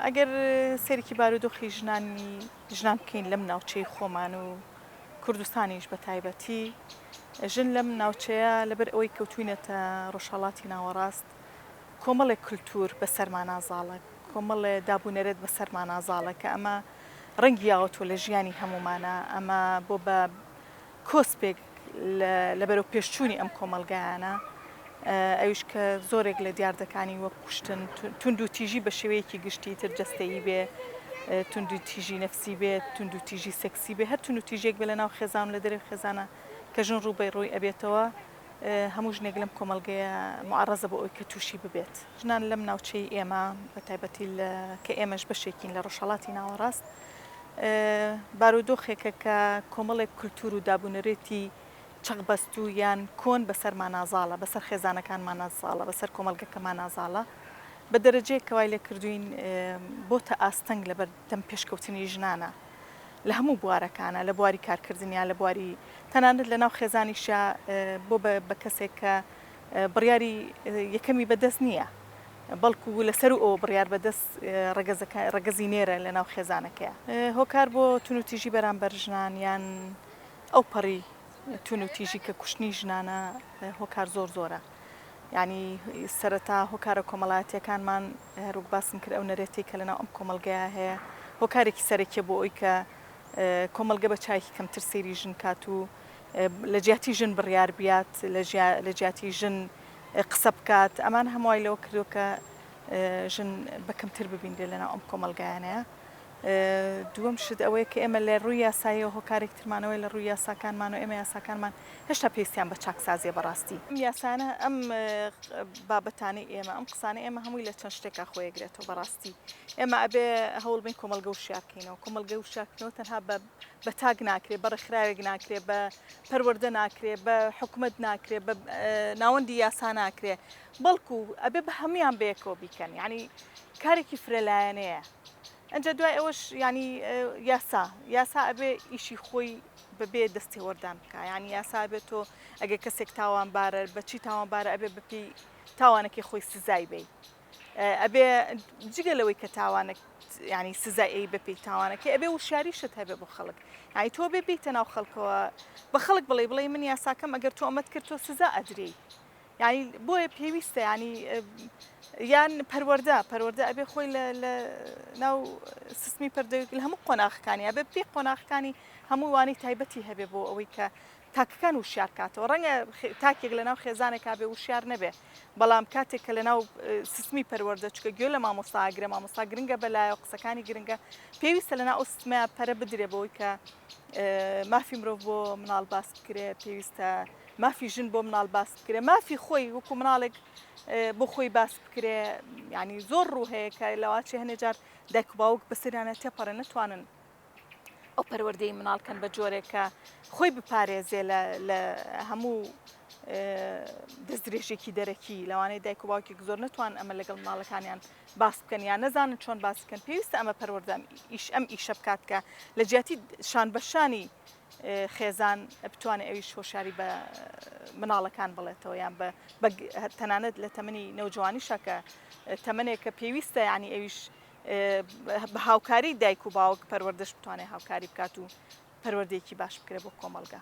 ئەگەر سەرێکی بارودۆخی ژنان بکەین لەم ناوچەی خۆمان و کوردستانیش بە تایبەتی ژن لەم ناوچەیە لەبەر ئەوەی کەوتوینەتە ڕۆژهەڵاتی ناوەڕاست کۆمەڵێک کولتور بەسەرمان ئازاڵە کۆمەڵێ دابوونەرێت بەسەرمان ئازاڵە کە ئەمە ڕەنگی یاوەتۆ لە ژیانی هەمومانە ئەمە بۆ بە کۆسپێک لەبەرەوە پێشچوونی ئەم کۆمەلگایانە ئەوش کە زۆرێک لە دیاردەکانی وەک کوشتن تونند و تیژی بە شێوەیەکی گشتی تر جەستەیی بێ تونند و تیژی نەفسی بێت تونند و تیژی سەکسی بێ هەر تونند و تیژێک بێ لە ناو خێزان لە دەرەوەی خێزانە کە ژن ڕووبەی ڕووی ئەبێتەوە هەموو ژنێک لەم کۆمەلگەیە معڕەزە بۆ ئەوی کە تووشی ببێت ژنان لەم ناوچەی ئێمە بە تایبەتی کە ئێمەش بەشێکین لە ڕۆژهەڵاتی ناوەڕاست بارودۆخێکە کە کۆمەڵێک کولتور و دابوونەرێتی چەقبەست و یان کۆن بەسەرمان نازاڵە بەسەر خێزانەکانمان نازاڵە بەسەر کۆمەلگەکەمان نازاڵە بە دەرەجەیەک کەوای لێ کردوین بۆتە ئاستەنگ لەبەر دەم پێشکەوتنی ژنانە لە هەموو بوارەکانە لە بواری کارکردنیان لە بواری تەنانەت لە ناو خێزانیشە بۆ بە کەسێک کە بڕیاری یەکەمی بەدەست نییە بەڵکو لەسەر ئەوە بڕیار بەدەست ڕەگەزی نێرە لە ناو خێزانەکەیە هۆکار بۆ تون و تیژی بەرامبەر ژنان یان ئەو پەڕی تون و تیژی کە کوشتنی ژنانە هۆکار زۆرە ینی سەرەتا هۆکارە کۆمەڵایەتیەکانمان هەروک باسم کرد ئەو نەرێتی کە لەناو ئەم کۆمەلگەیە هەیە هۆکارێکی سەرەکیە بۆ ئەوی کە کۆمەلگە بە چایکی کەمتر سەیری ژن کات و لە جیاتی ژن بڕیار بیات لە جیاتی ژن قسە بکات ئەمان هەمووای لەوە کردو کە ژن بەکەمتر ببیندێ لەناو ئەم کۆمەلگایانەیە دووەم شت ئەوەیە کە ئێمە لە ڕووی یاساییەوە هۆکارێک ترمانەوەی لە ڕووی یاساکانمان و ئێمە یاساکانمان هێشتا پێویستیان بە چاکسازیە بەڕاستی ئەم یاسانە ئەم بابەتانەی ئێمە ئەم قسانە ئێمە هەمووی لە چەند شتێکا خۆیەگرێتەوە بەڕاستی ئێمە ئەبێ هەوڵ بین کۆمەلگە وشارکەینەوە کۆمەلگە وشارکردنەوە تەنها بە تاگ ناکرێت بە ڕێکخراوێک ناکرێت بە پەروەردە ناکرێت بە حکومەت ناکرێت بە ناوەندی یاسا ناکرێت بەڵکو ئەبێ بە هەمویان بەیەکەوە بیکەن یعنی کارێکی فرەلایەنەیە ئەنجا دوای ئەوەش ینی یاسا ئەبێ ئیشی خۆی بەبێ دەستی وەردان بکە ینی یاسا بێت تۆ ئەگە کەسێک تاوانبارە بەچی تاوانبارە ئەبێ بپی تاوانەکەی خۆی سزای بێ ئەبێ جگە لەوەی کە تاوانێک ینی سزای بپی تاوانەکە ئەبێ وشاریشت هەبێ بۆ خەڵک ینی تۆ بێ بیتە ناو خەڵکەوە بە خەڵک بڵێ من یاساکەم ئەگەر تۆ ئەمەت کرد تۆ سزا ئەدرێ ینی بۆیە پێویستە ینی یان پەروەردە ئەبێ خۆی لە ناو سیستمی پەردەوی لە هەموو قۆناغەکانی ئەبێ پێ قۆناغەکانی هەموو وانەی تایبەتی هەبێ بۆ ئەوەی کە تاکەکان وشار کاتەوە ڕەنگە تاکێک لە ناو خێزانێکا بێ وشار نەبێ بەڵام کاتێک کە لە ناو سیستمی پەروەردە چکە گوێ لە مامۆستا گرنگە بەلایە و قسەکانی گرنگە پێویستە لە ناو ئەو سیستمەیە پەرە بدرێ بەوەی کە مافی مرۆڤ بۆ مناڵ باس بکرێ پێویستە مافی ژن بۆ مناڵ باس بکرێ مافی خۆی وەکو مناڵێک بۆ خۆی باس بکرێ ینی زۆر ڕوو هەیە کە لەواچی هەنێ جار دایک و باوک بەسەریانە تێپەڕێ نەتوانن ئەو پەروەردەی مناڵکەن بە جۆرێکە خۆی بپارێزێ لە هەموو دەستدرێژێکی دەرەکی لەوانەیە دایک و باوکێک زۆر نەتوان ئەمە لەگەڵ مناڵەکانیان باس بکەن یان نەزانن چۆن باس بکەن پێویستە ئەمە پەروەردە ئەم ئیشە بکات کە لە جیاتی شان بەشانی خێزان بتوانێت ئەویش هۆشاری بە مناڵەکان بڵێتەوە یان تەنانەت لە تەمەنی نەوجوانیشە کە تەمەنێکە پێویستە ینی ئەویش بە هاوکاری دایک و باوک پەروەردەش بتوانێت هاوکاری بکات و پەروەردەیەکی باش بکرێت بۆ کۆمەلگا.